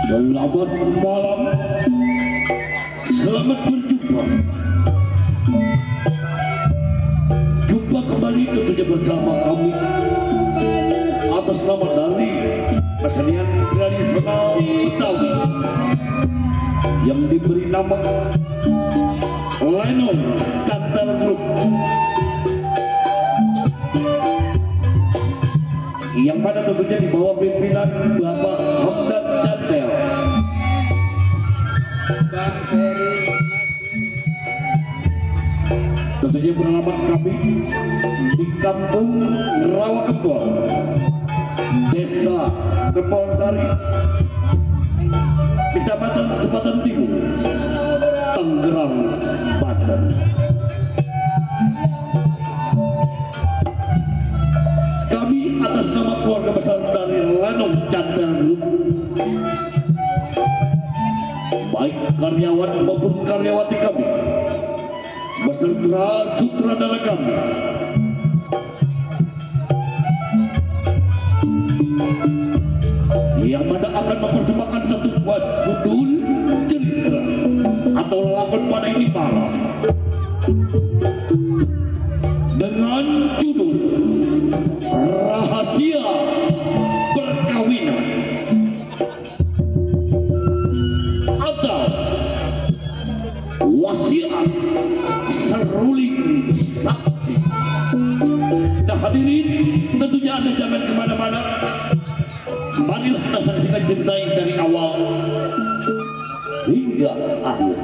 Selamat malam, selamat berjumpa. Jumpa kembali tentunya bersama kami atas nama dari kesenian tradisional Betawi yang diberi nama Lenong Cantel Group, yang mana tentunya di bawah pimpinan Bapak Hamdan Cantel. Tentunya pengalaman kami di Kampung Rawa Kempol, Desa Kempol Sari, Kecamatan Cepatan Timur, Tangerang, Banten. Kami atas nama keluarga besar dari Lenong Cantel Group, baik karyawan maupun karyawati kami, beserta sutradara kami, yang mana akan mempersembahkan satu buah judul cerita atau lakon pada ini para dengan judul Rahasia Perkawinan atau Wasiat Seruling Sakti. Nah hadirin, tentunya Anda jangan kemana-mana. Marilah kita saksikan cerita yang dari awal hingga akhir.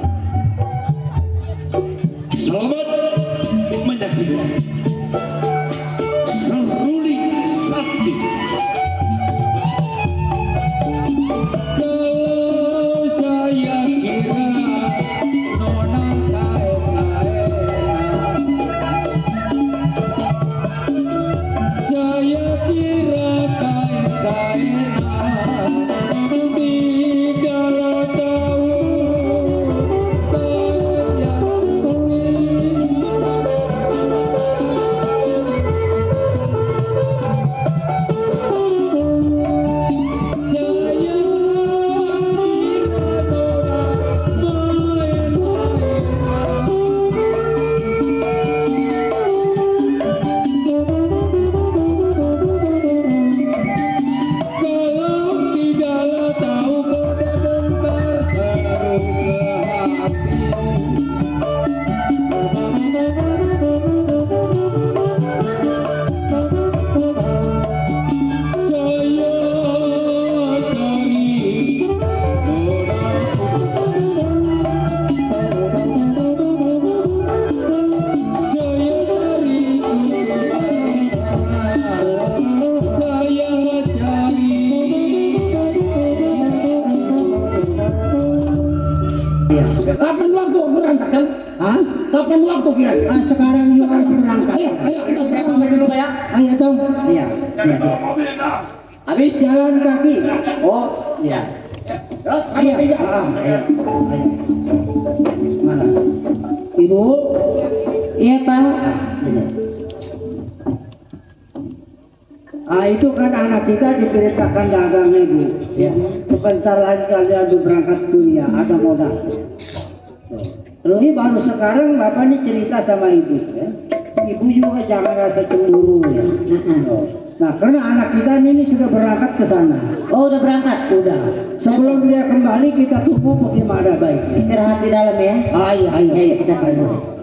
Selamat menyaksikan Seruling Sakti. Kapan waktu berangkat kan? Hah? Kapan waktu kira-kira? Sekarang juga harus berangkat. Ayo, Saya pamit dulu kayak. Ayo dong. Iya. Habis jalan kaki. Oh, iya. Iya. Ayo. Mana? Ibu? Iya Pak. Ini. Itu kan anak kita diperintahkan dagang ibu. Ya. Sebentar lagi kalian berangkat kuliah, ada modal. Terus? Ini baru sekarang bapak nih cerita sama ibu. Ya. Ibu juga jangan rasa cemburu ya. Nah karena anak kita ini sudah berangkat ke sana. Oh udah berangkat? Udah. Sebelum dia kembali kita tunggu bagaimana baiknya. Istirahat di dalam ya. Ayo. Ayo kita bantu.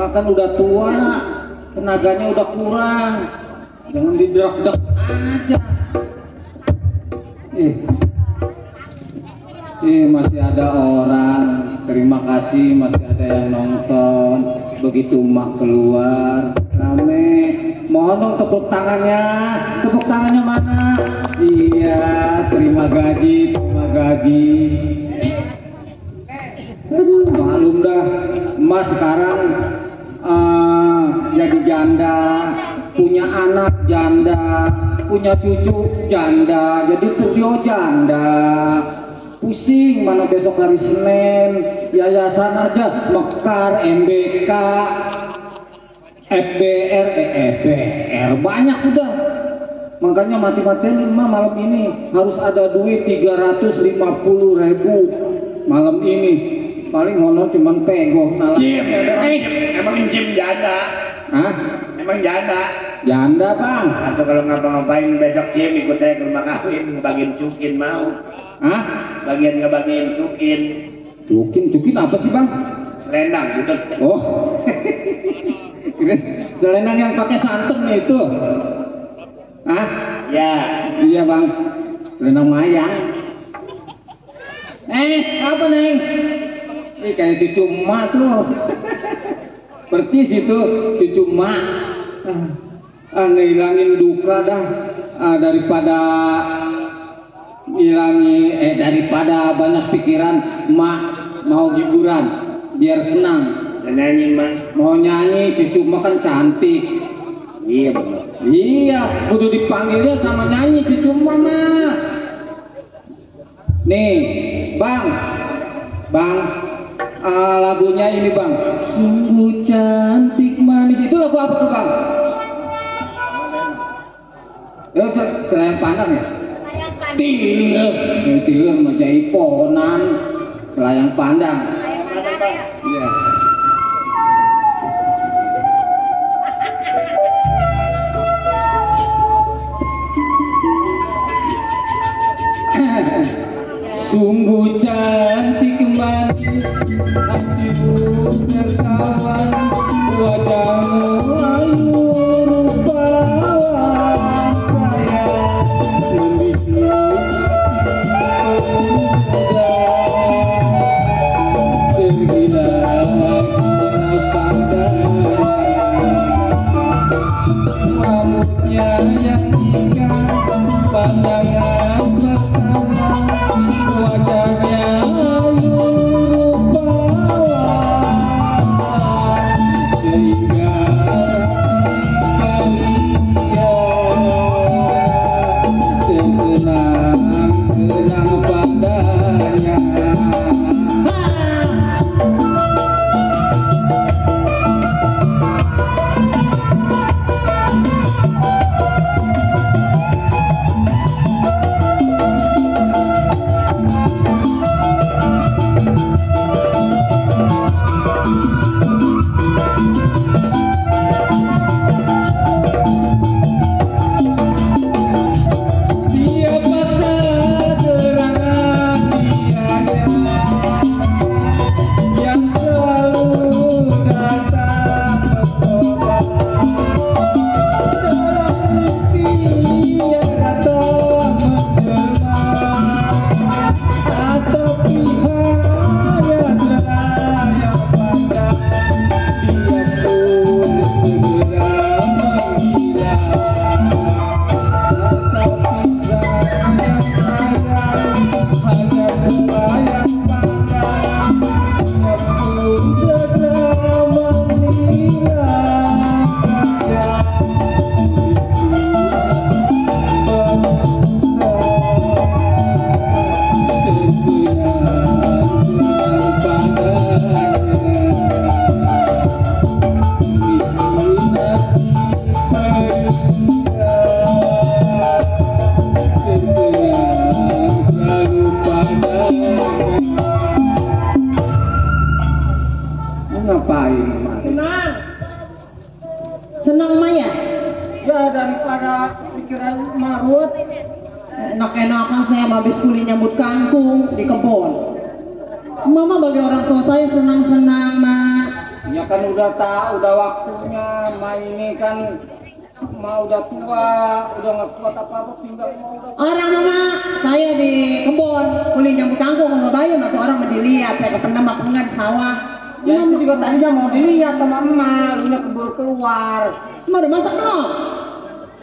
makan udah tua, tenaganya udah kurang. Jangan diderak-derak aja. Masih ada orang. Terima kasih masih ada yang nonton. Begitu mak keluar rame. Mohon dong tepuk tangannya. Tepuk tangannya mana? Iya, terima gaji, terima gaji. Aduh, maklum dah. Emas sekarang jadi janda, punya anak janda, punya cucu janda, jadi trio janda. Pusing mana besok hari Senin, yayasan aja Mekar, MBK, FBR, FBR banyak udah. Makanya mati-matian emak malam ini harus ada duit 350.000 malam ini. Paling honor cuman pegoh. Jim, emang Jim janda? Hah? Emang janda? Janda bang. Atau kalau ngapa-ngapain besok Jim ikut saya ke rumah kawin ngebagiin cukin mau? Hah? Ngebagiin cukin. Cukin apa sih bang? Selendang gitu. Oh, selendang yang pakai santan itu. Hah? Ya. Iya bang, selendang mayang. Apa neng? Ini kayak cucu emak tuh. Percis itu cucu emak. Ngehilangin duka dah. Daripada daripada banyak pikiran, emak mau hiburan biar senang. Nyanyi man. Mau nyanyi, cucu emak kan cantik. Iya benar. Iya, kudu dipanggilnya sama nyanyi cucu mama. Nih, bang, lagunya ini bang. Sungguh cantik manis. Itu lagu apa tuh bang? Ya, Selayang Pandang ya? Tilir Majaiponan. Selayang Pandang. Iya. Sungguh cantik manis, hatimu tertawan, wajahmu ayu rupawan, sayang membisu tergila-gila pandangnya, rambutnya yang ingat pandangan pertama, wajahnya ayu rupawan, sehingga kalian terkenang padanya. Ngapain? Senang Maya? Ya daripada pikiran marut. Enak-enakan saya habis kuli nyambut kangkung di kebun. Mama bagi orang tua saya senang-senang mak. Ya kan udah udah waktunya. Ma ini kan udah tua, udah nggak kuat apa-apa, tinggal mau udah. Orang mama saya di kebun kulit nyambut kangkung ngebayun atau orang mau dilihat saya kependam apa enggak di sawah. Ya itu juga tadinya mau dilihat sama emak, lu keburu keluar. Mau udah masak belum?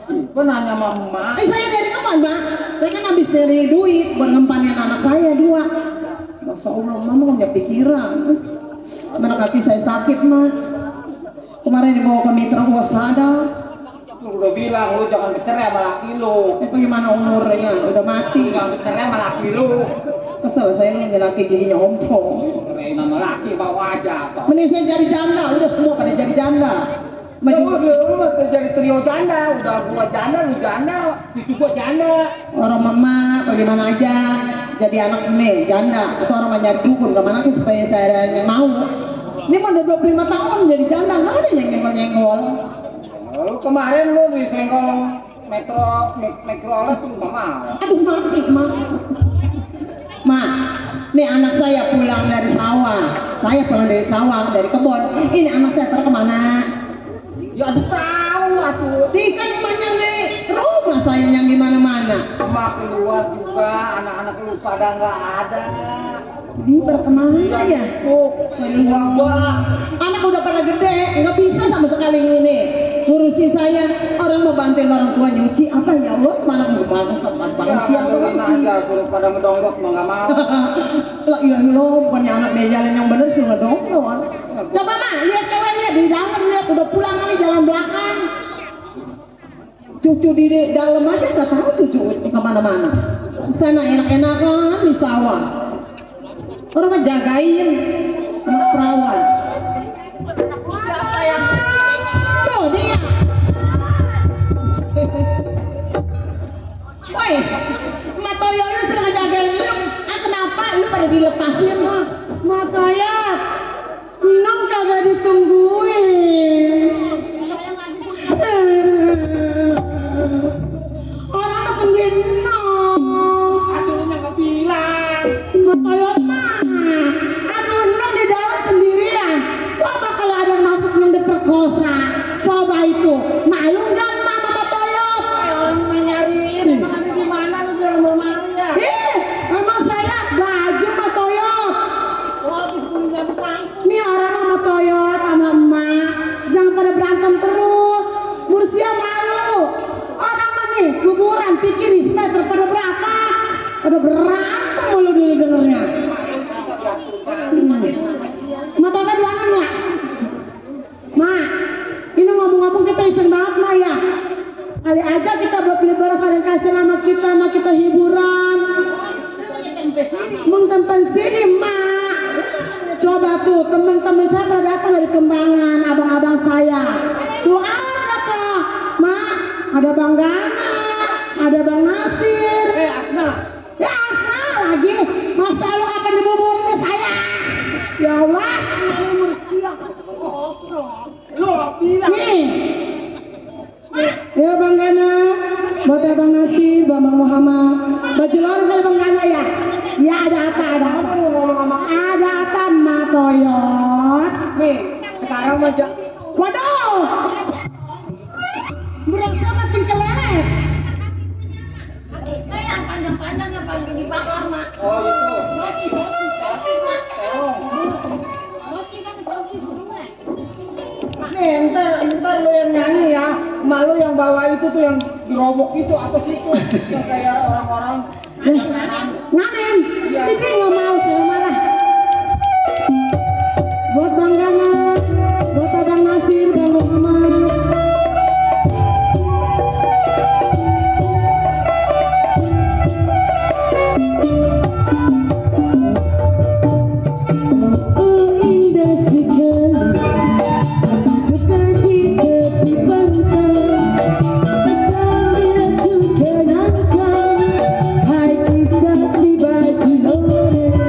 Gue nanya sama emak. Saya dari kebun bang, saya kan habis dari duit buat ngempanin anak saya 2. Masa Allah mama punya pikiran. Mana kaki saya sakit mah. Kemarin dibawa ke mitra waspada. Lu udah bilang lu jangan bercerai sama laki lu. Bagaimana umurnya? Udah mati. Jangan bercerai sama laki lu. Kesel saya ini laki giginya ompong. Cerai sama laki bawa aja toh. Mending saya jadi janda, udah semua pada jadi janda. Maju. Lu jadi trio janda, udah gua janda, lu janda, itu gua janda. Orang mama bagaimana aja jadi anak nih janda. Itu orang mau nyari dukun kemana ke supaya saya yang mau. Ini mau udah 25 tahun jadi janda, nggak ada yang nyenggol-nyenggol. Lalu kemarin lu disenggol mikrolet tuh nggak mau. Aduh mati mak. Ma, nih anak saya pulang dari sawah. Saya pulang dari sawah, dari kebun. Ini anak saya pada kemana? Ya ada tahu atuh. Nih kan banyak nih rumah saya yang di mana-mana. Emak keluar juga, anak-anak lu pada nggak ada. Ini berkemana ya? Anak udah pada gede, nggak bisa sama sekali ini ngurusin saya. Orang mau bantuin orang tua nyuci apa ya Allah? Mana mau bangun sama bangun siang terus sih? Aja suruh pada ngedonglok mau nggak mau. Lah iya lo bukannya anak dia jalan yang bener suruh ngedonglok. Coba mah lihat coba lihat di dalam lihat udah pulang kali jalan belakang. Cucu di dalam aja nggak tahu cucu kemana-mana. Saya mah enak-enakan di sawah. Orang mah jagain anak perawan. Tuh dia. Woi, Matoyo lu sudah ngejagain lu. Kenapa lu pada dilepasin? Matoyo, nong kagak ditungguin. Orang mah tungguin nong. Aduhnya nggak bilang. Matoyo mah, aduh nong di dalam sendirian. Coba kalau ada yang masuk yang diperkosa, coba itu malu nggak mama Matoyo? Orang nyariin, emang ada di mana lu bilang mau maunya? Emang saya baju Matoyo. Habis punya bukang. Nih orang sama Toyot sama emak jangan pada berantem terus. Mursia malu. Orang mah nih kuburan pikir di semester pada berapa? Pada berantem mulu dulu dengernya. Mata apa doangan ya? Ma, ini ngomong-ngomong kita iseng banget Ma ya. Kali aja kita buat beli beras ada yang kasih nama kita hiburan. Mengtempan sini Ma. Coba tuh teman-teman saya pada datang dari Kembangan, abang-abang saya. Tuh ada kok, Mak. Ada Bang Gana, ada Bang Nasir. Asna. Ya Asna lagi. Masa lu akan dibuburin saya? Ya Allah. Lu bilang. Nih. Ya Bang Gana, buat Bang Nasir, Bang Muhammad. Baju lorong kali Bang Gana ya. Ya ada apa? Ada apa Ma Toyot? Nih, sekarang masih. Waduh, berasa mati kelele. Yang panjang-panjang yang paling dibakar mak. Oh itu. Sosis mak. Terong. Sosis bunga. Nih, ntar lu yang nyanyi ya. Malu yang bawa itu tuh yang gerobok itu apa sih itu? Yang kayak orang-orang. Ngamen, ini nggak mau saya marah. Buat Bang Gana, buat Abang Nasir, Bang Muhammad. Indah sekali, duduk di tepi pantai sambil ku kenangkan hai kisah si baju lore.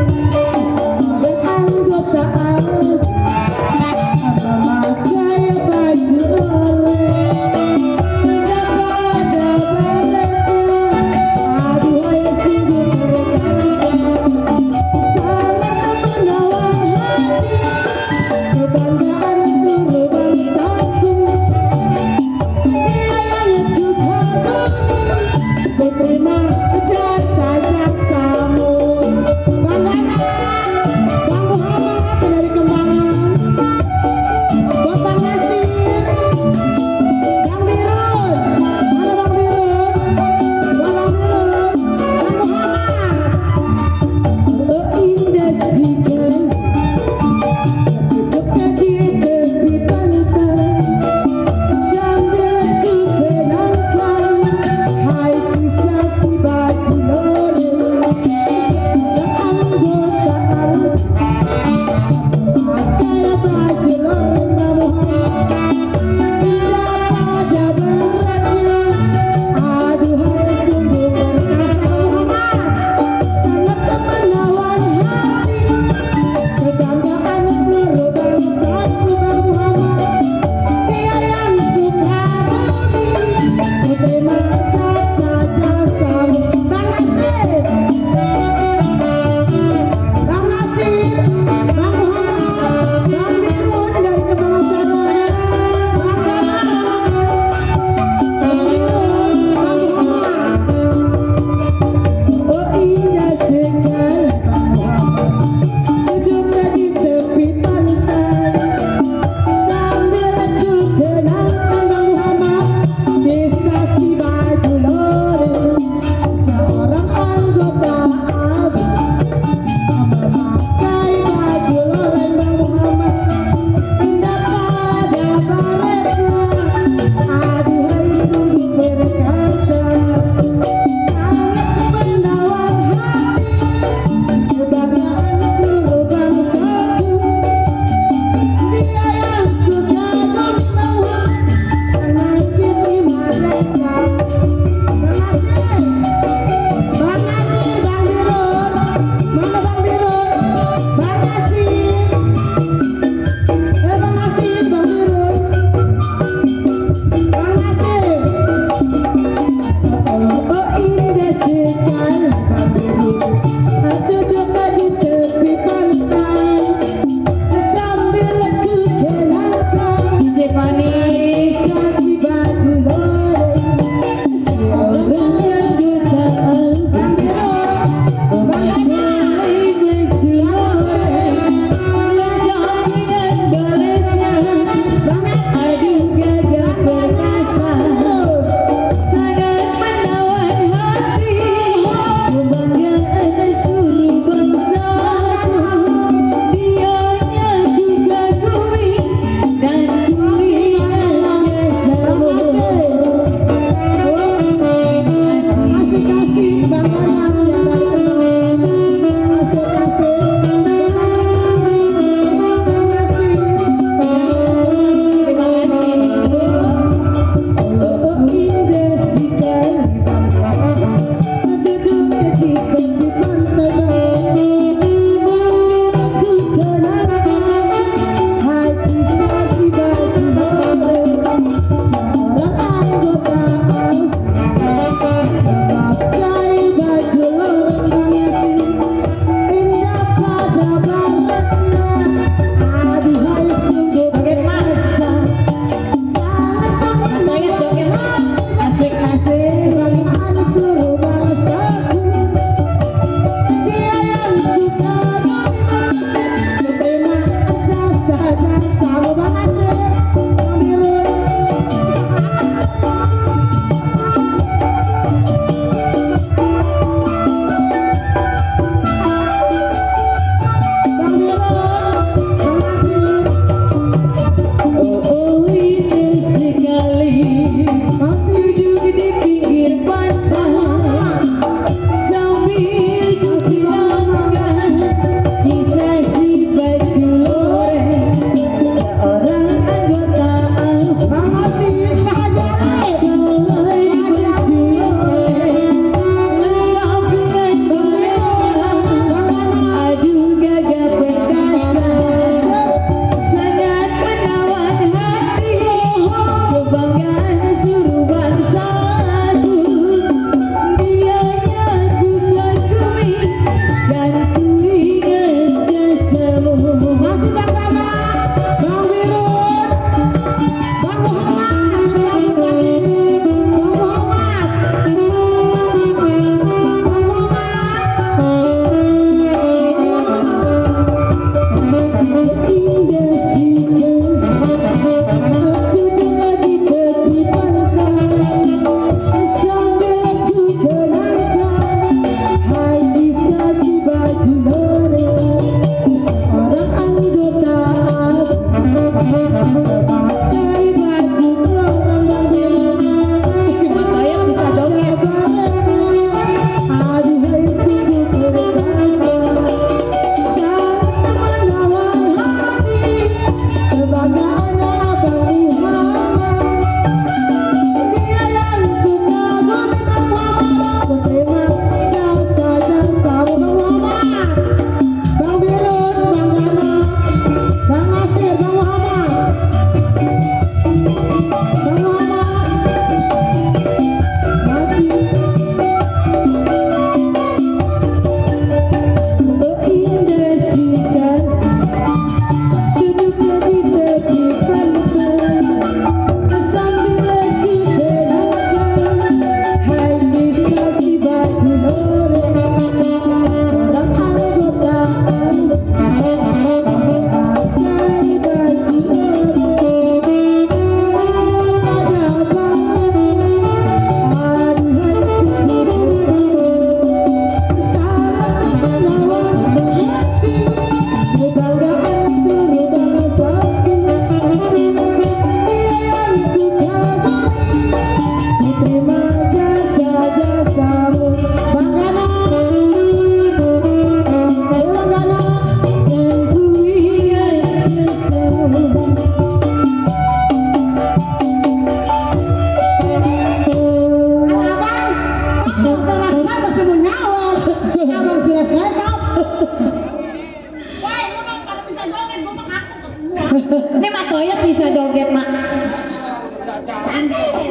Toyot bisa joget mak.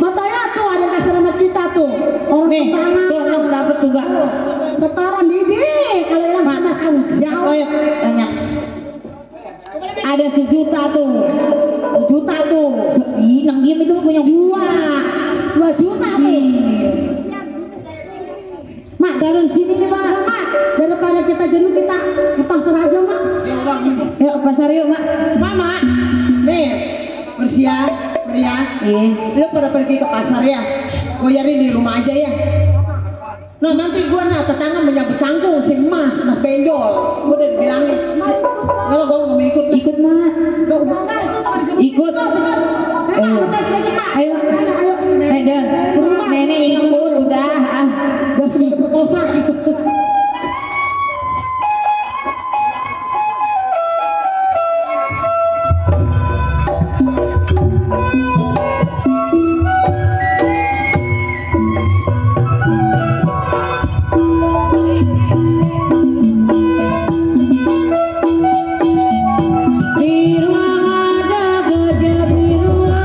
Matanya tuh ada yang kasih sama kita tuh. Orang Nih, kembangan. tuh orang dapat juga. Setoran Didi. Kalau yang Mak, sama kan jauh. Toyot tanya. Ada 1 juta tuh. 1 juta tuh. Ih, nang diem itu punya gua. 2 juta tuh. Mak, dari sini nih mak. Nah, Mak, daripada kita jenuh kita ke pasar aja, Mak. Yuk ke pasar yuk mak. Mama, nih, Persia, Pria, lu pada pergi ke pasar ya. Gue nyari di rumah aja ya. Nah nanti gue tetangga menyambut kangkung si Mas Benjol. Gue udah dibilangin. Kalau gue nggak mau ikut, Ikut mak. Ikut. Ayo, Ayo. Ayo Dan. Nenek ikut udah ah. udah sudah berkosa. Biruang ada gajah biruang.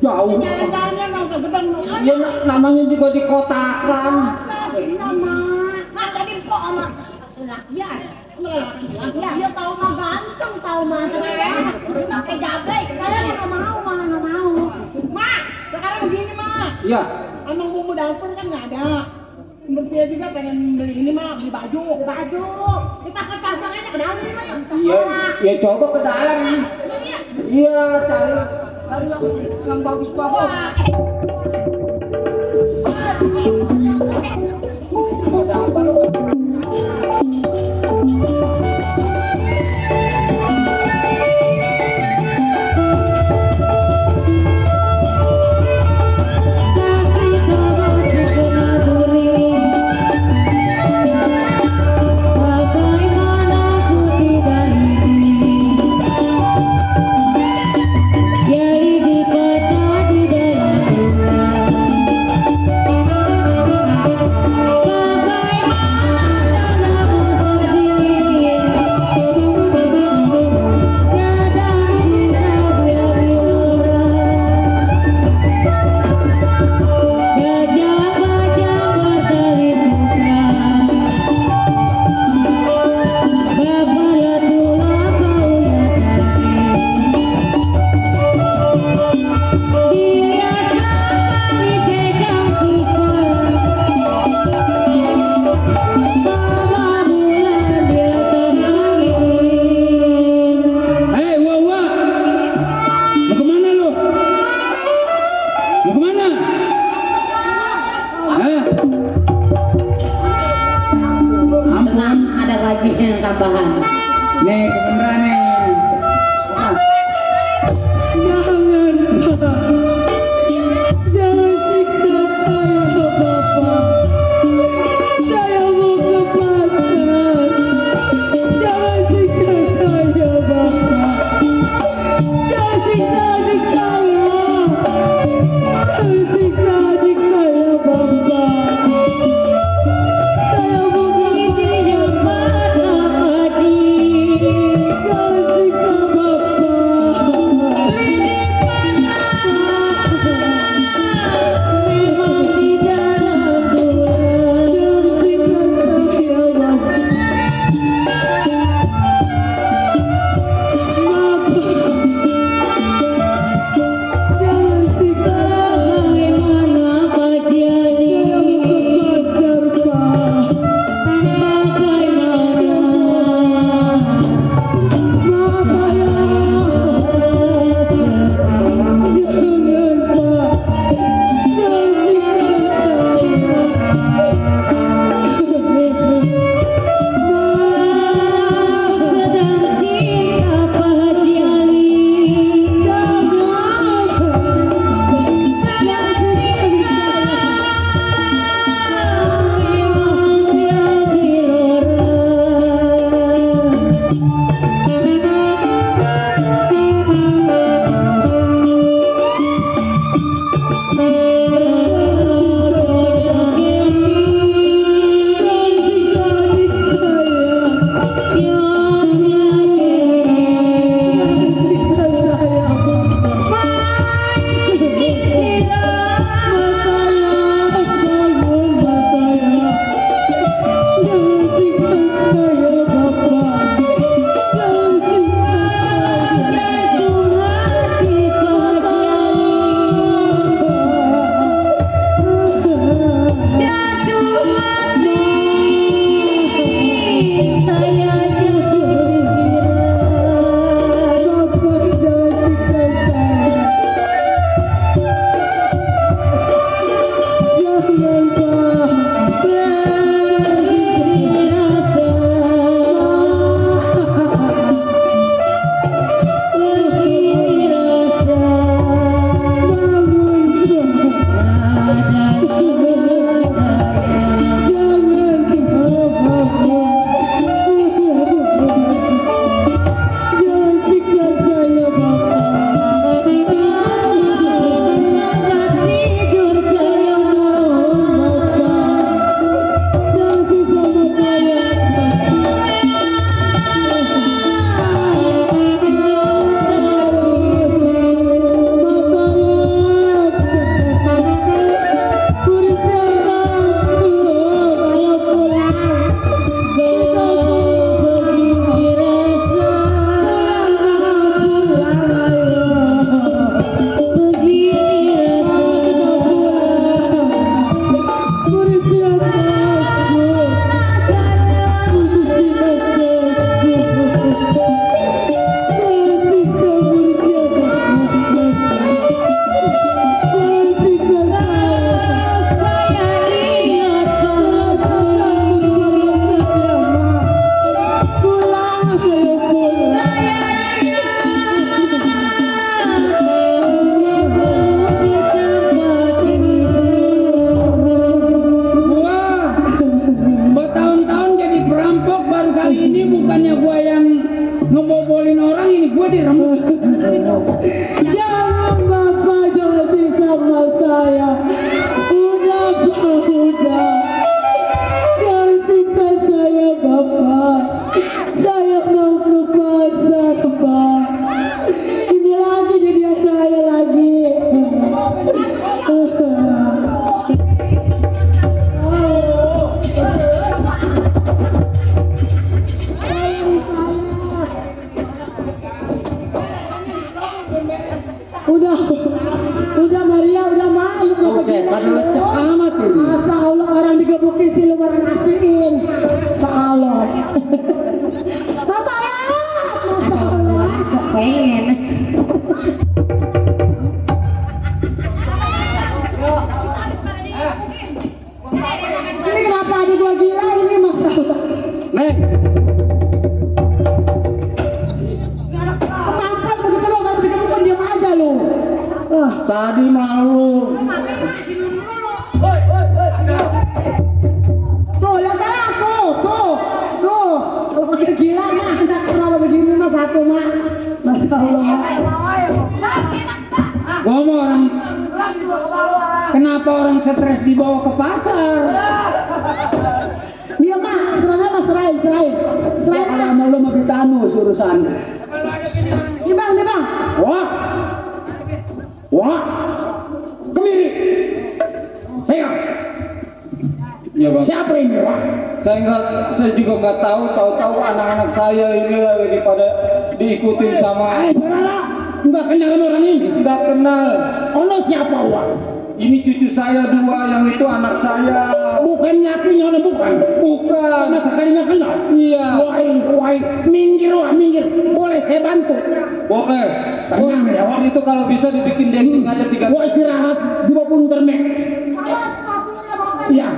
Tahu. Jalan-jalannya dong ke gedang dong. Ya namanya juga dikotakan. Mak tadi kok sama lakian. Dia tahu mah ganteng, tahu mah Pakai jablay. saya nggak mau, malah nggak mau. Mak, sekarang begini mak. Iya. Emang bumbu dapur kan nggak ada. Bersia juga pengen beli ini mah, beli baju. Baju. Kita ke pasar aja ke dalam nih mah. Iya, ya coba ke dalam. Iya, cari yang bagus-bagus. Ada apa lu? Bagaimana Udah Maria, udah malu. Buset, pada lecek amat ini. Masa Allah orang digebukin sih lu orang ngasihin. Salah. Bapak ya, masa Allah. pengen. Ini kenapa adik gua gila ini masalah. Nek, Apa begitu lo nggak digebukin diam aja lu. tadi malu. Tuh lihat aja tuh. Kalau udah gila mah anak kenapa begini mah satu mah. Masya Allah. Gua mau orang. Kenapa orang stres dibawa ke pasar? Iya mah, serai. Serai Kalau mau lu mau ditanus urusan. Ini bang. Wah, kemiri. Pegang. Ya bang. Siapa ini, Wah? Saya juga nggak tahu anak-anak saya ini lagi pada diikutin sama. Saudara, nggak kenal sama orang ini. Nggak kenal. Ono siapa, Wah? Ini cucu saya dua, yang itu anak saya. Bukan nyakinya, ono bukan. Bukan. Sama sekali nggak kenal. Iya. Wah, minggir. Boleh saya bantu. Boleh. Tenang ya, Wah. Itu kalau bisa dibikin daging aja 3. Gua istirahat di bawah punter, Nek. Iya.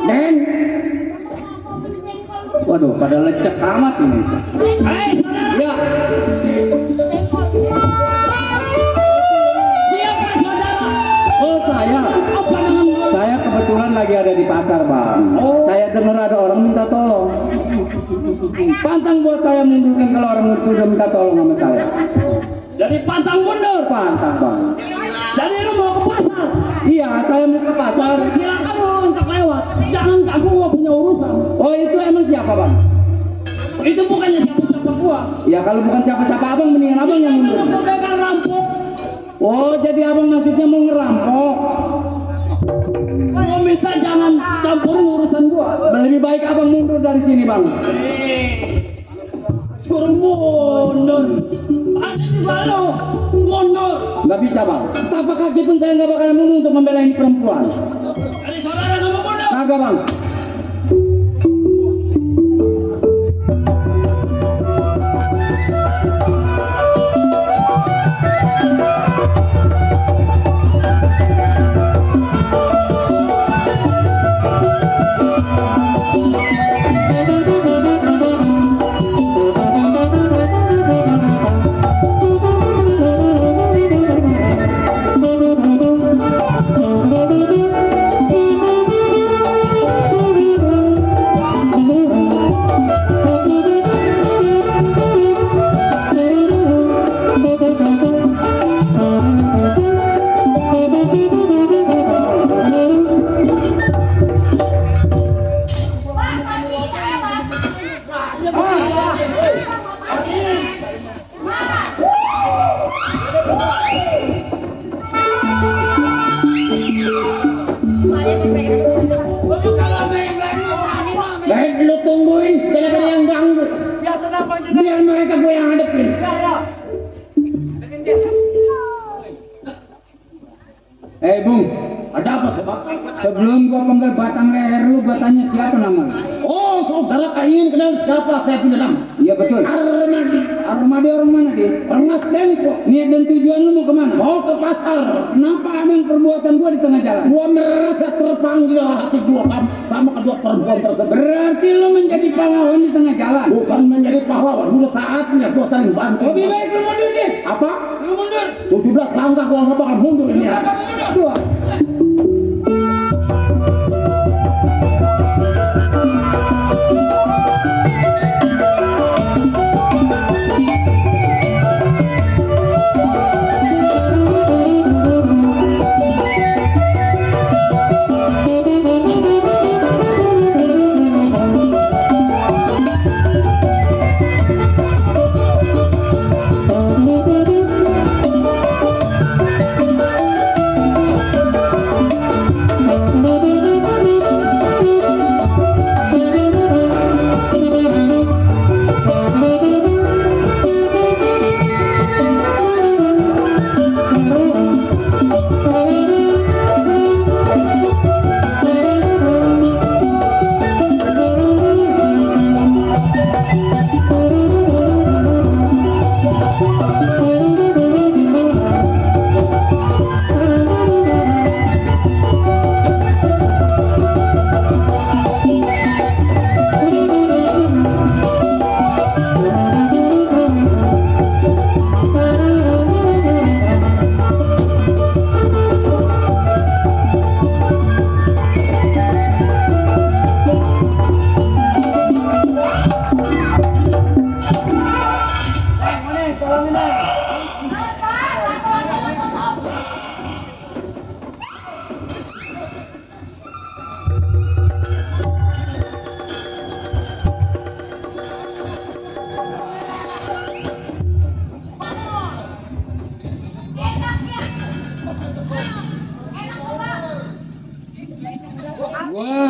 Den. Waduh, pada lecek amat ini. Ya. Siapa saudara? Oh saya. Apa dengan Saya kebetulan lagi ada di pasar bang. Saya dengar ada orang minta tolong. Pantang buat saya mundurkan kalau orang itu udah minta tolong sama saya. Jadi pantang mundur. Pantang bang. Jadi lu mau ke pasar. Iya, saya mau ke pasar. Silakan lu untuk lewat. Jangan ganggu gua punya urusan. Oh itu emang siapa bang? Itu bukannya siapa-siapa gua. Ya kalau bukan siapa-siapa abang, mendingan abang yang mundur. Gua begal rampok. Oh jadi abang maksudnya mau ngerampok. Gua minta jangan campurin urusan gua. Lebih baik abang mundur dari sini bang. Suruh mundur. Ada juga lo mundur. Nggak bisa bang. Setapak kaki pun saya nggak bakal mundur untuk membela ini perempuan. Jadi saudara nggak mau mundur. Kagak bang. Baik, lu tungguin. Jangan ada yang ganggu. Biar mereka gue yang hadepin. Bung, Ada apa, Sobat? sebelum gua panggil batang leher lu, gua tanya siapa nama lu? Oh, saudara ingin kenal siapa saya punya nama? Iya betul. Armadi. Armadi orang mana dia? Rengas Dengkok. Niat dan tujuan lu mau kemana? Mau ke pasar. Kenapa ada yang perbuatan gua di tengah jalan? Gua merasa terpanggil hati gua sama kedua perempuan tersebut. Berarti lu menjadi pahlawan di tengah jalan. Bukan menjadi pahlawan, udah saatnya gua saling bantu. Lebih baik lu mundur deh. Apa? Lu mundur. 17 langkah gua nggak bakal mundur ini ya. Dua. Gua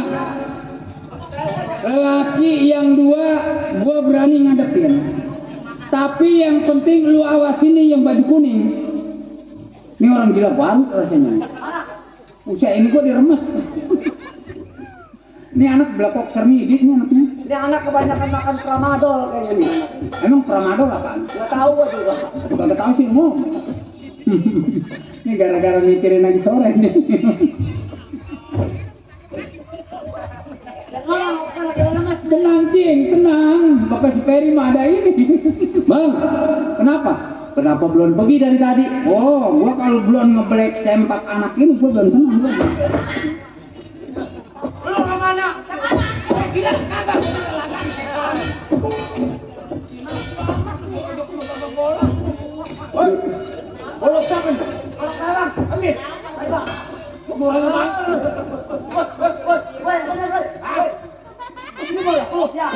lelaki yang dua gua berani ngadepin. Tapi yang penting lu awasin nih yang baju kuning. Ini orang gila baru rasanya. Usia ini gua diremes. Ini anak belakok sermidi ini anaknya. Ini anak kebanyakan makan tramadol kayaknya nih. Emang tramadol apaan? Nggak tahu gua juga. Gak tahu sih mau. Ini gara-gara mikirin lagi sore nih. Tenang cing, tenang. Bapak si Peri mah ada ini. Bang, kenapa? Kenapa belum pergi dari tadi? Oh, gua kalau belum ngebelek sempak anak ini gua belum senang. Lu kemana? Gila kagak bola siapa nih? Sekarang, ambil. Ayo bang. Bola bang. Woi, bener woi. Ini bola. Oh ya.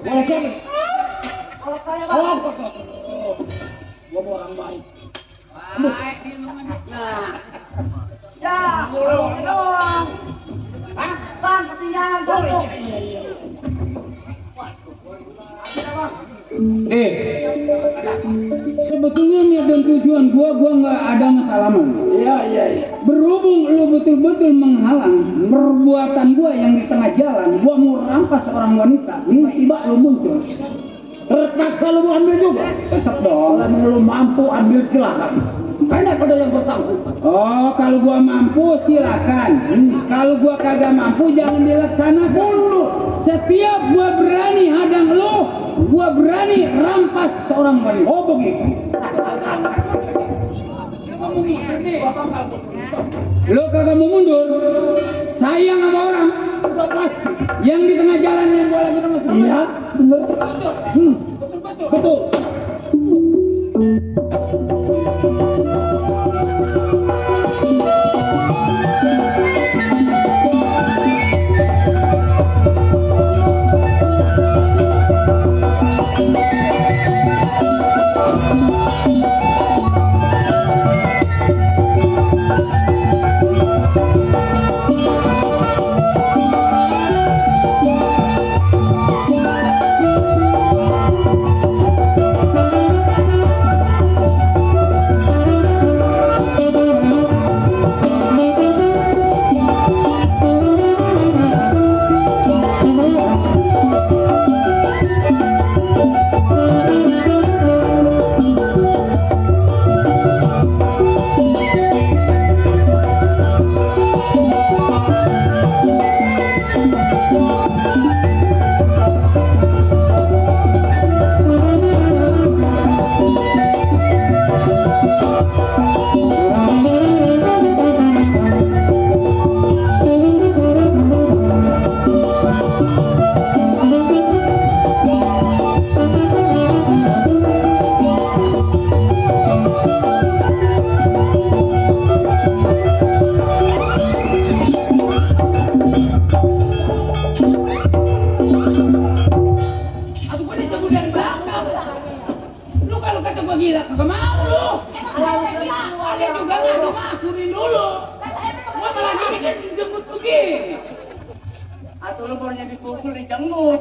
Bola siapa? Bola saya bang. Gua mau orang baik. Baik di rumahnya. Nah. Ya, bola doang. Hah? Bang, ketinggalan satu. Sebetulnya niat dan tujuan gua nggak ada ngesalaman. Iya. Berhubung lu betul-betul menghalang perbuatan gua yang di tengah jalan, gua mau rampas seorang wanita, tiba-tiba lu muncul. Terpaksa lu mau ambil juga. Tetap dong. Kalau lu mampu ambil silakan. Tanya pada yang bersangkutan. Oh, kalau gua mampu silakan. Kalau gua kagak mampu jangan dilaksanakan. Mundur. Setiap gua berani hadang lu, gua berani rampas seorang wanita. Oh begitu. Lu kagak mau mundur. Sayang sama orang. Yang di tengah jalan yang gua lagi remes. Iya, benar. Betul. Atau lu barunya dipukul dijenguk.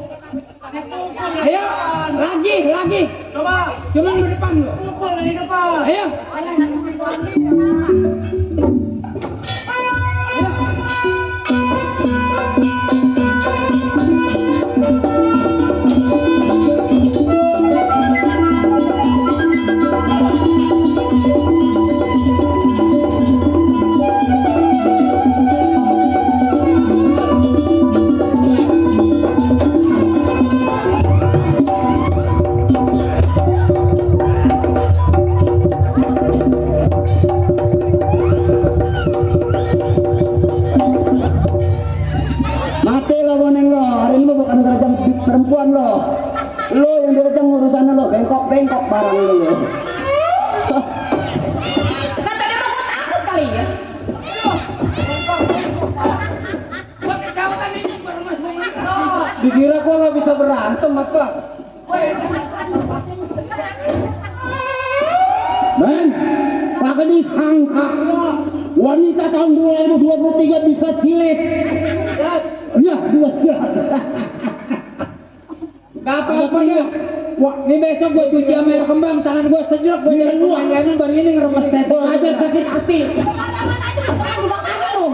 Ayo, lagi. Coba. Cuman di depan lu. Pukul di depan. Ayo. Perempuan lo yang direjang urusan lo, bengkok barang lo. Kata dia mau takut kali ya. Dikira gua nggak bisa berantem apa? Man, Kagak disangka wanita tahun 2023 bisa silet. Ya, bisa silet. Gak apa-apa dah. Wah, ini besok gue cuci sama air kembang, tangan gue sejelek, gue jalan luar. Jangan baru ini ngeremas teto aja sakit hati. Sama-sama aja, sekarang juga kagak lu.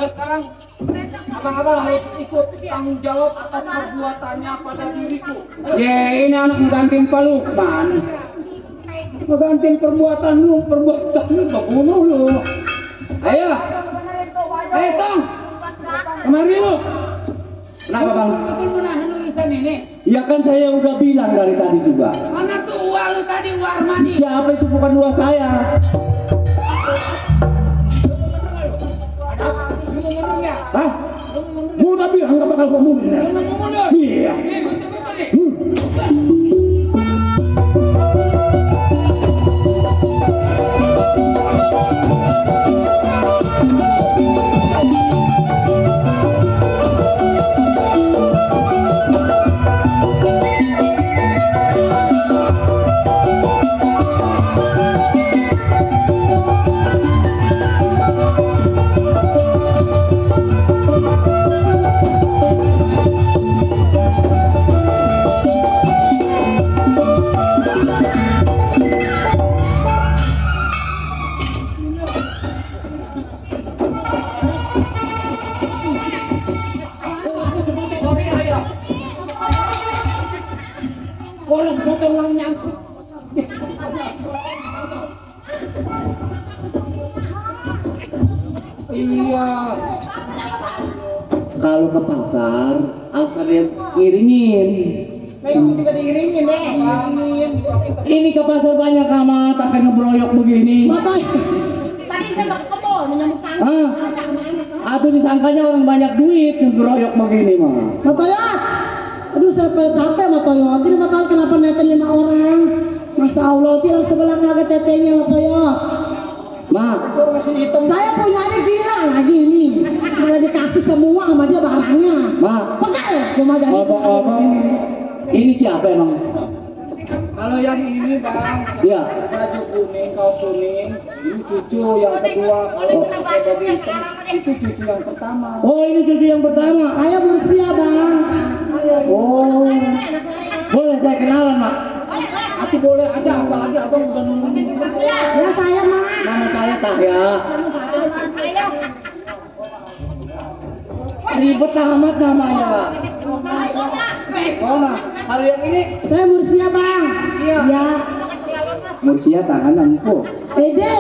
Sekarang abang-abang harus ikut tanggung jawab atas perbuatannya pada diriku. Ya, ini anak menggantiin Pak Lukman. Menggantiin perbuatan lu membunuh lu. Ayo. Ayo, Tong. Kemari lu. Kenapa, Bang? Itu menahan urusan ini. Ya kan saya udah bilang dari tadi juga. Mana tuh uang lu tadi, uang Armani? Siapa itu bukan uang saya. Lu mau mundur ya? Hah? Gua udah bilang gak bakal gua mundur. Lu mau mundur? Iya. Nih, betul-betul nih. Boleh motor ulang nyangkut. Iya. Kalau ke pasar, harus ada yang ngiringin. Memang juga diiringin deh. Diiringin. Ini ke pasar banyak amat, tapi ngebroyok begini. Tadi saya ketol menyambut tangan. Ah, atau disangkanya orang banyak duit ngeroyok begini mah. Matoyot, aduh saya capek Matoyot. Ini Matoyot kenapa neten 5 orang? Masya Allah, tiang sebelah kagak tetenya Matoyot. Ma, Saya punya adik gila lagi ini. Udah dikasih semua sama dia barangnya. Ma, Pegal, cuma jadi. ngomong-ngomong, ini siapa emang? Kalau yang ini bang, Iya. baju kuning, kaos kuning, ini cucu yang kedua. Kalau pakai baju hitam, itu cucu yang pertama. Oh, ini cucu yang pertama. Saya Mursia bang. Oh, boleh saya kenalan, Mak? Aku boleh aja, apalagi abang udah nungguin. Ya saya mah. Nama saya Tahya. Ribet amat namanya. Oh, nah, kalau yang ini Saya Mursia bang. Iya. Ya. Mursia tangan empuk. Ede.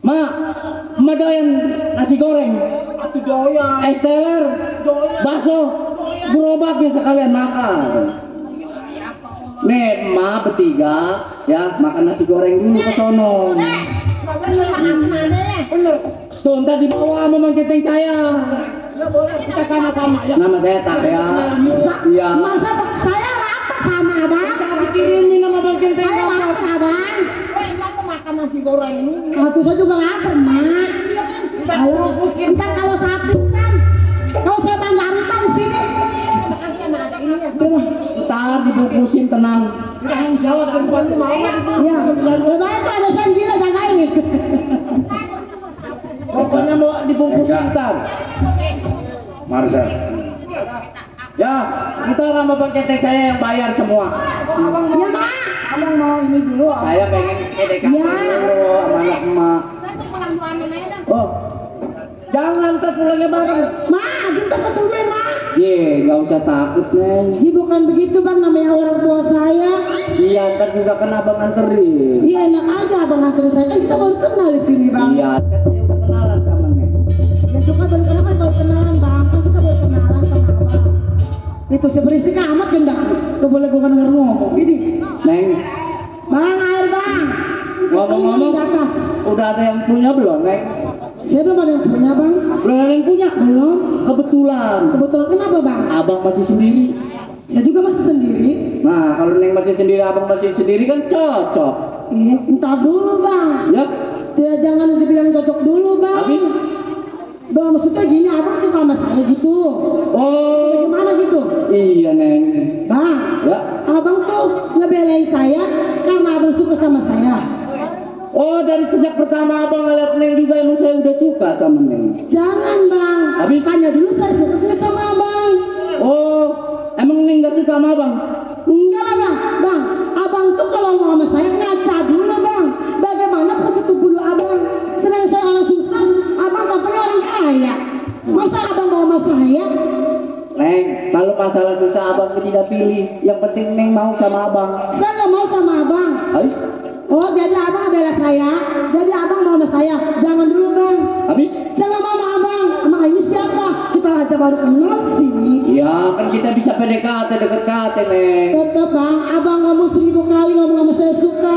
Mak, emak doyan nasi goreng, Aku doyan. es teler, bakso, gerobaknya sekalian makan. Nih, emak bertiga ya makan nasi goreng dulu ke sono. Bener. Tuh, ntar dibawa sama mangketeng saya. Ya boleh, kita sama-sama ya. Nama saya Tahya. Iya. Masa saya lapar sama abang. Dikirimin sama mangketeng Saya lapar abang. Emang mau makan nasi goreng ini? Aku saya juga lapar mak. Ntar kalau saya pingsan, kalau saya Margarita di sini, Ntar dibungkusin tenang. Tanggung jawab perempuan itu mau. ya lebih baik tuh ada saya gila jagain. Pokoknya mau dibungkusin ntar. Marsa. Ya, ntar sama mangketeng saya yang bayar semua. Ya mak. Abang mau ini dulu. Saya pengen PDKT Ya. dulu sama anak emak. Oh, jangan ntar pulangnya bareng. Mak, kita ketemu mak. Ye, nggak usah takut neng. Ini bukan begitu bang, namanya orang tua saya. Iya, ntar juga kan abang anterin. Iya enak aja abang nganterin saya, kan kita baru kenal di sini bang. Iya, kan saya udah kenalan sama neng. Ya juga baru kenapa baru kenalan bang, kan kita baru kenalan sama abang. Itu saya berisik amat gendang. Gak boleh gue denger ngomong. Ini, Neng, bang air bang. ngomong-ngomong, Ini di atas. udah ada yang punya belum neng? Saya belum ada yang punya bang. Belum ada yang punya? Belum. Kebetulan, Kebetulan kenapa bang? abang masih sendiri. Saya juga masih sendiri. Nah, kalau neng masih sendiri, abang masih sendiri kan cocok. Entar dulu bang. Yap, Ya, jangan dibilang cocok dulu bang. habis Bang maksudnya gini, abang suka sama saya gitu. Oh, Bagaimana gitu? iya Neng. Bang, Ya. abang tuh ngebelain saya karena abang suka sama saya. Oh, dari sejak pertama abang ngeliat Neng juga emang saya udah suka sama Neng. Jangan bang, Habis? tanya dulu saya suka sama abang. Oh, emang Neng gak suka sama abang? Enggak lah bang, bang, abang tuh kalau mau sama saya ngaca dulu bang. Bagaimana proses tubuh abang? Sedang saya orang susah, abang tampaknya orang kaya. Masa abang mau sama saya? Neng, kalau masalah susah abang tidak pilih. Yang penting Neng mau sama abang. Saya nggak mau sama abang. Habis? Oh jadi abang bela saya, jadi abang mau sama saya. Jangan dulu bang. Habis? Saya nggak mau sama abang. Emang ini siapa? Kita aja baru kenal sini. Ya, kan kita bisa PDKT, deket-deket Neng. Tetap bang, abang ngomong 1000 kali ngomong sama saya suka,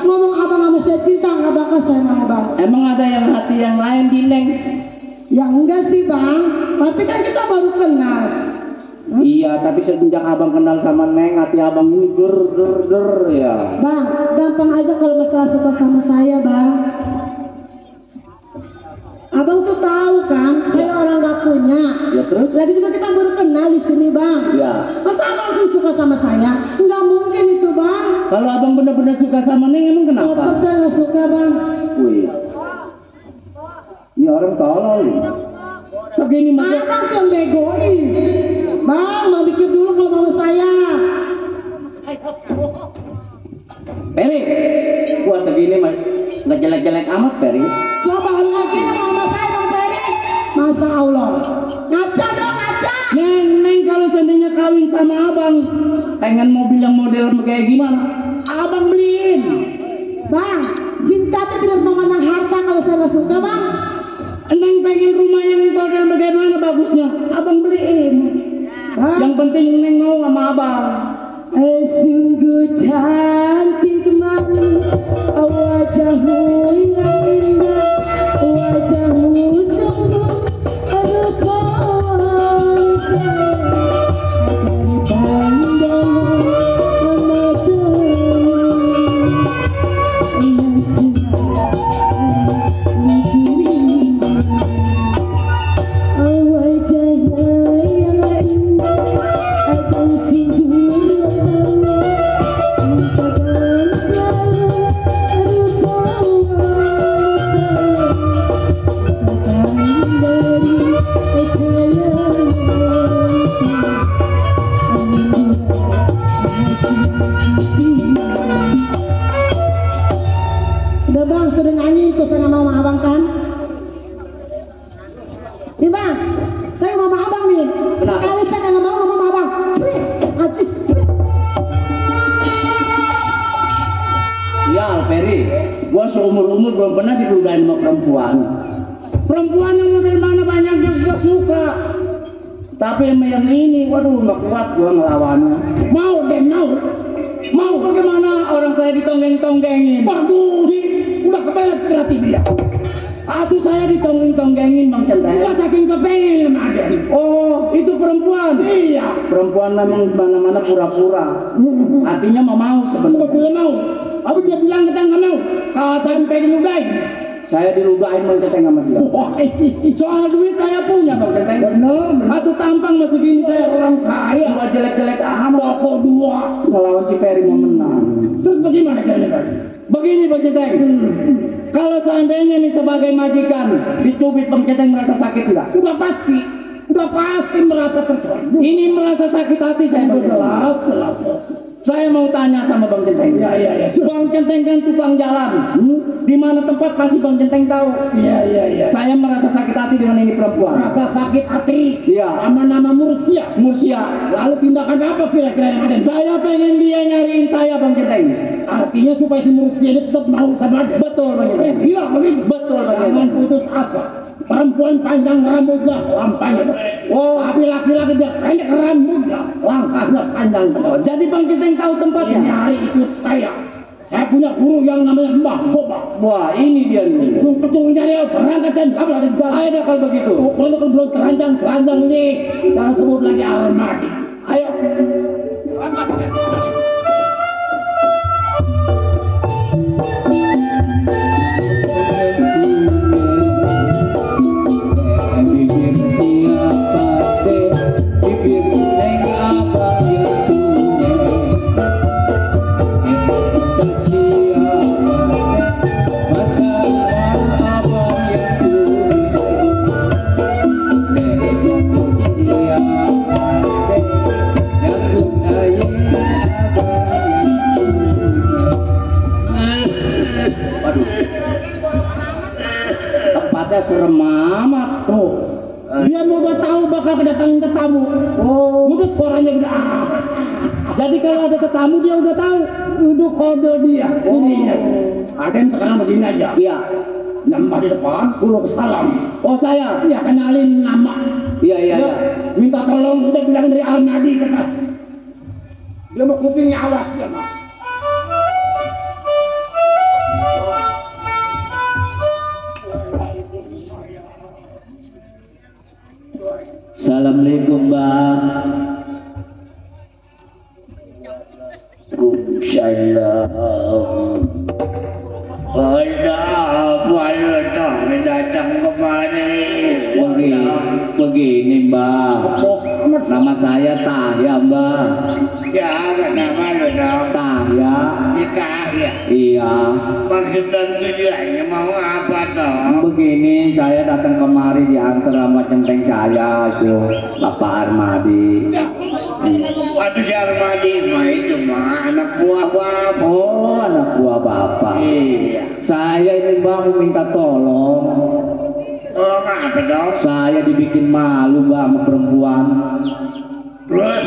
ngomong abang sama saya cinta, nggak bakal saya mau bang. Emang ada yang hati yang lain di Neng? Ya enggak sih bang, tapi kan kita baru kenal. Iya, tapi semenjak abang kenal sama Neng, hati abang ini der ya. Bang, gampang aja kalau masalah suka sama saya bang. Abang tuh tahu kan, saya orang gak punya. Ya terus? Lagi juga kita baru kenal di sini bang. Ya. Masa abang langsung suka sama saya? Nggak mungkin itu bang. Kalau abang benar-benar suka sama Neng, emang kenapa? Tetap saya nggak suka bang. Wih. Ini orang tolol. Segini mah. Abang tuh yang begoin. Bang, mau pikir dulu kalau mau saya. Peri, gua segini mah nggak jelek-jelek amat Peri. Coba kalau kayak gini mau sama saya bang Peri. Masa Allah. Ngaca dong ngaca. Neng kalau seandainya kawin sama abang, pengen mobil yang model kayak gimana? Abang beliin. Bang, cinta itu tidak memandang harta kalau saya nggak suka bang. Neng pengen rumah yang model bagaimana bagusnya? Abang beliin. Bang, Yang penting Neng mau sama abang. sungguh cantik manis wajahmu yang indah, wajahmu sungguh rupawan dari pandangan matamu yang selalu dirimu, wajahnya yang indah akan singgung udah bang, sudah nyanyi itu saya mau sama abang kan? Nih bang, saya mau sama abang nih. Sekali saya nggak mau ngomong sama abang. Atis. Sial Peri, gua seumur-umur belum pernah diludahin sama perempuan. Perempuan yang model mana banyak yang gua suka. Tapi sama yang ini, waduh nggak kuat gua ngelawannya. Mau deh, mau. Mau bagaimana orang saya ditonggeng-tonggengin? Bagus. Udah kebelet berarti dia. Atuh saya ditonggeng-tonggengin Bang Centeng. Udah saking kepengen sama Aden. Oh, itu perempuan. Iya. Perempuan memang mana-mana pura-pura. Artinya mau sebenarnya. Sebetulnya mau. Apa dia bilang kita nggak mau? Sampai diludahin. Saya diludahin Bang Centeng sama dia. Wah, Soal duit saya punya Bang Centeng. bener. Atuh tampang masih gini saya Orang kaya. udah jelek-jelek amat. Toko dua. Melawan si Peri mau menang. Terus bagaimana kira-kira? Begini Bang Centeng. Kalau seandainya nih sebagai majikan dicubit Bang Centeng merasa sakit enggak? Udah pasti merasa terganggu. Ini merasa sakit hati saya Bang Centeng. Jelas. Saya mau tanya sama Bang Centeng. Iya. Bang Centeng kan tukang jalan. Di mana tempat pasti Bang Centeng tahu. Iya. Saya merasa sakit hati dengan ini perempuan. Rasa sakit hati. Iya. Sama nama Mursia. Mursia. Lalu tindakan apa kira-kira yang ada? Saya pengen dia nyariin saya Bang Centeng. Artinya supaya si Mursia ini tetap mau sama dia. Betul Bang Centeng. Iya begitu. Betul Bang Jangan Centeng. putus asa. Perempuan panjang rambutnya, lampanya. Oh. Tapi laki-laki dia pendek rambutnya, langkahnya panjang. Jadi Bang Centeng tahu tempatnya. Nyari ikut saya. Saya punya guru yang namanya Mbah Boba. Wah ini dia nih. Belum ketemu nyari berangkat dan apa ada di dalam. Ayo dah kalau begitu. Kalau belum teranjang nih, jangan sebut lagi Almadi. Ayo. Waduh. Tempatnya serem amat tuh. Dia mau udah tahu bakal kedatangan tetamu. Oh, udah suaranya gede. Jadi kalau ada tetamu dia udah tahu. Udah kode dia. Cirinya. Aden sekarang begini aja. Iya. Nambah di depan, kuluk salam. Oh saya? Iya, kenalin nama. Iya, iya, iya. Minta tolong, udah bilang dari Arnadi kata. Dia mau kupingnya awas dia. Assalamualaikum, Mbak. Waalaikumsalam. Datang kemari. Begini, Mbak. Nama saya Tahya, Mbak. Ya, nama lu dong. Tahya. Kita ya. Iya. Maksud dan tujuannya mau apa toh? Begini, saya datang kemari diantar sama centeng saya itu, Bapak Armadi. Aduh si Armadi mah itu mah anak buah bapak. Oh, anak buah Bapak. Iya. Saya ini Mbak mau minta tolong. Tolong apa dong? Saya dibikin malu Mbak sama perempuan. Terus?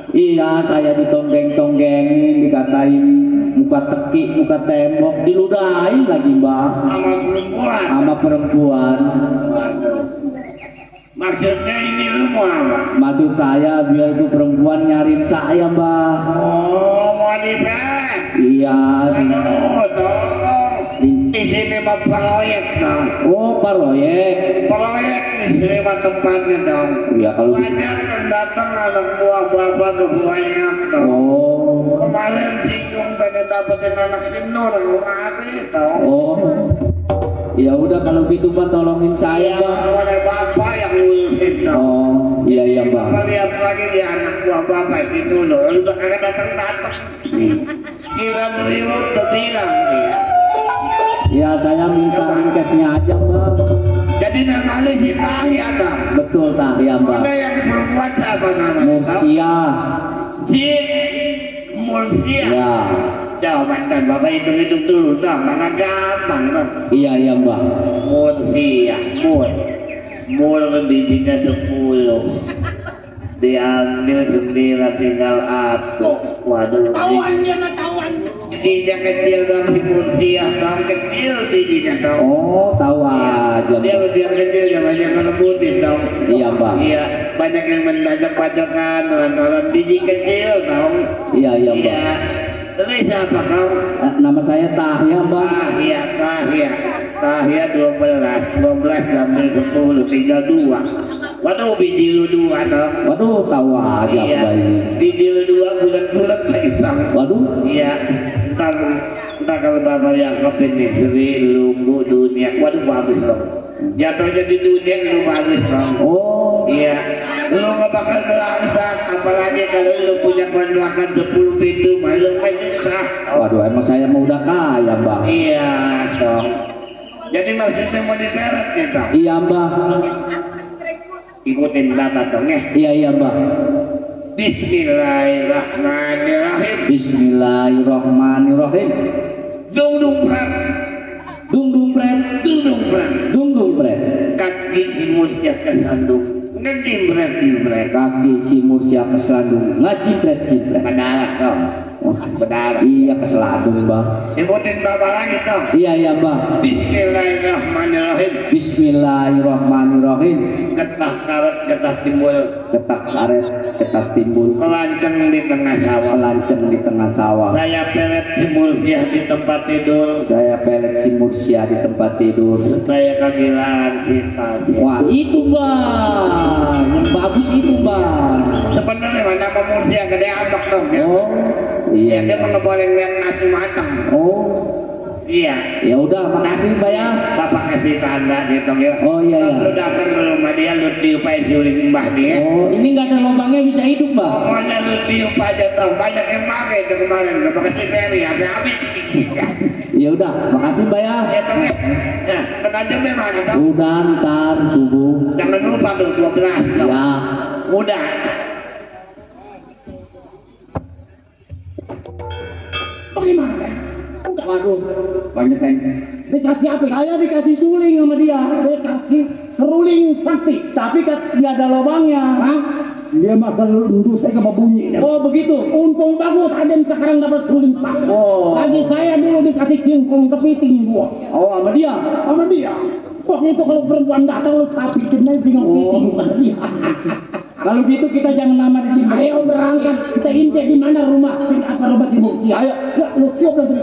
Iya, saya ditonggeng-tonggengin, dikatain muka teki, muka tembok, diludahin lagi Mbak. Sama perempuan. Sama perempuan. Maksudnya ini lu mau apa? Maksud saya biar itu perempuan nyariin saya Mbak. Oh, mau dipet? Iya. Aduh, tolong. Di sini mah proyek dong. Oh, proyek. Proyek di sini mah tempatnya dong. Ya kalau Banyak yang datang anak buah bapak ke banyak dong. Oh. Kemarin singgung pengen dapetin anak si Nur kemari dong. Oh. Ya udah kalau gitu Mbak tolongin saya Ya, Mbak. oleh bapak yang ngurusin dong. Oh, iya iya Mbak. Bapak lihat lagi di anak buah bapak si Nur. Udah kagak datang-datang. Gila beliau udah bilang dia. Ya saya minta cashnya aja Mbak. Jadi nama lu si Tahya dong. Betul Tahya Mbak. Ada yang perempuan siapa namanya? Mursia. Si Mursia. Ya. Coba bentar, bapak hitung-hitung dulu dong, karena gampang dong. Iya iya Mbak. Mursia, Mur bijinya 10. Diambil 9 tinggal 1. Waduh. Tawan dia mah tawan. Bijinya kecil dong si Mursia, dong kecil bijinya dong. Oh tahu aja Dia Mbak. biar kecil dia banyak ngerebutin dong. Iya Mbak. Iya, banyak yang membajak-bajakan, orang-orang biji kecil dong. Iya iya Mbak. Iya. Terus siapa kau? Nama saya Tahya Mbak. Tahya 12 ambil 10 tinggal 2. Waduh biji lu 2 dong. Waduh tahu aja Iya, Mbak ini. biji lu 2 bulat-bulat lagi dong. Waduh. Iya, ntar kalau bapak yang kepin nih Sri Lumbu Dunia. Waduh bagus dong. Jatuhnya di dunia lu bagus dong. Oh. Iya, lu nggak bakal melangsak, apalagi kalau lu punya kontrakan 10 pintu, malu masih sah. Waduh emang saya mau udah kaya Mbak. Iya, dong. Jadi maksudnya mau diperet gitu. Iya Mbak. Ikutin bapak dong ya. Iya iya Mbak. Bismillahirrahmanirrahim. Bismillahirrahmanirrahim. Dung dung prat, Dung dung pret. dung dung prat. Dung dung pret. Kaki simutnya kesandung, ngejimret jimret. Kaki si Mursia keseladung. Ngajibret jibret. Berdarah dong. Berdarah. Iya keseladung Mbak. Ikutin bapak lagi dong. Iya iya Mbak. Bismillahirrahmanirrahim. Bismillahirrahmanirrahim. Getah karet, getah timbul. Ketak karet, ketak timbul. Pelanceng di tengah sawah. Melanceng di tengah sawah. Saya pelet si Mursiah di tempat tidur. Saya pelet si Mursia di tempat tidur. Saya kegilaan si Tasya. Wah itu Mbak. Yang bagus itu Mbak. Sebenarnya nama Mursiah gede amak dong ya. Oh Iya, iya. dia mau boleh lihat nasi matang. Oh Iya. ya udah makasih Mbak ya. Bapak kasih tanda gitu ya. Oh, iya, iya. Lu datang ke rumah dia, lu tiup aja si uling mbah dia. Oh ini nggak ada lubangnya bisa hidup Mbak. Pokoknya lu tiup aja dong. Banyak yang pakai itu kemarin. Lu pakai stiperi, habis. Ya udah makasih Mbak ya. Ya dong ya. Nah, penajamnya mana dong? Udah ntar subuh. Jangan lupa tuh 12 dong. Ya. Udah. Bagaimana? Waduh, Panjatan. Dikasih apa? Saya dikasih suling sama dia. Dikasih seruling sakti. Tapi kan dia ada lubangnya. Hah? Dia masa ndus saya ke bunyi. Oh begitu. Untung bagus Aden sekarang dapat seruling sakti. Oh. Lagi saya dulu dikasih cingkong kepiting 2. Oh, sama dia. Sama dia. Waktu itu kalau perempuan datang lu capitin aja cingkong kepiting pada dia. Kalau gitu kita jangan lama di sini. Ayo berangkat, kita intek di mana rumah? Apa rumah sibuk? Ayo. Ya, lu tiup nanti.